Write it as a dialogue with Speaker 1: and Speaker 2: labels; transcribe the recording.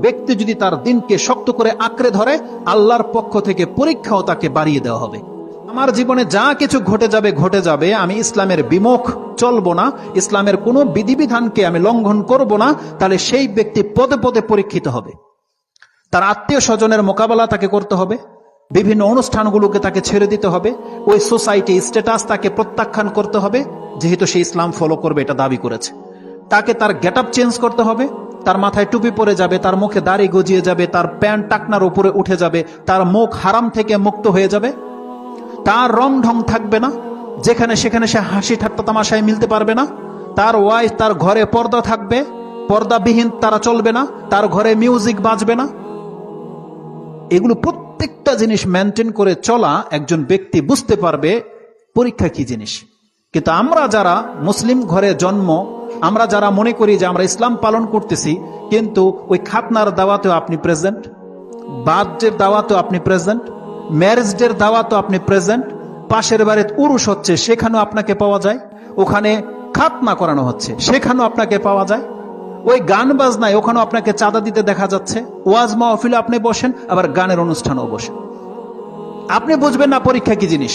Speaker 1: ব্যক্তি যদি তার দিনকে শক্ত করে আঁকড়ে ধরে, আল্লাহর পক্ষ থেকে পরীক্ষাও তাকে বাড়িয়ে দেওয়া হবে। আমার জীবনে যা কিছু ঘটে যাবে, আমি ইসলামের বিমুখ চলবো না, ইসলামের কোনো বিধিবিধানকে আমি লঙ্ঘন করব না, তাহলে সেই ব্যক্তি পদে পদে পরীক্ষিত হবে। তার আত্মীয় স্বজনের মোকাবেলা তাকে করতে হবে, বিভিন্ন অনুষ্ঠানগুলোকে তাকে ছেড়ে দিতে হবে, ওই সোসাইটি স্ট্যাটাস তাকে প্রত্যাখ্যান করতে হবে, যেহেতু সে ইসলাম ফলো করবে এটা দাবি করেছে। তাকে তার গেট আপ চেঞ্জ করতে হবে, তার মাথায় টুপি পরে যাবে, তার মুখে দাড়ি গজিয়ে যাবে, তার প্যান্ট টাকনার উপরে উঠে যাবে, তার মুখ হারাম থেকে মুক্ত হয়ে যাবে, তার রং ঢং থাকবে না, যেখানে সেখানে সে হাসি ঠাট্টা তামাশায় মিলতে পারবে না, তার ওয়াইফ তার ঘরে পর্দা থাকবে, পর্দাবিহীন তারা চলবে না, তার ঘরে মিউজিক বাজবে না। এগুলো প্রত্যেকটা জিনিস মেনটেন করে চলা একজন ব্যক্তি বুঝতে পারবে পরীক্ষা কি জিনিস। কিন্তু আমরা যারা মুসলিম ঘরে জন্ম, আমরা যারা মনে করি যে আমরা ইসলাম পালন করতেছি, কিন্তু ওই খাতনার দাওয়াতেও আপনি প্রেজেন্ট, বার্থডের দাওয়াতেও আপনি প্রেজেন্ট, ম্যারেজ ডের দাওয়াতেও আপনি প্রেজেন্ট, পাশের বাড়িতে উরুস হচ্ছে সেখানেও আপনাকে পাওয়া যায়, ওখানে খাতনা করানো হচ্ছে সেখানেও আপনাকে পাওয়া যায়, ওই গান বাজনায় ওখানেও আপনাকে চাঁদা দিতে দেখা যাচ্ছে, ওয়াজ মাহফিলে আপনি বসেন, আবার গানের অনুষ্ঠানেও বসেন। আপনি বুঝবেন না পরীক্ষা কি জিনিস।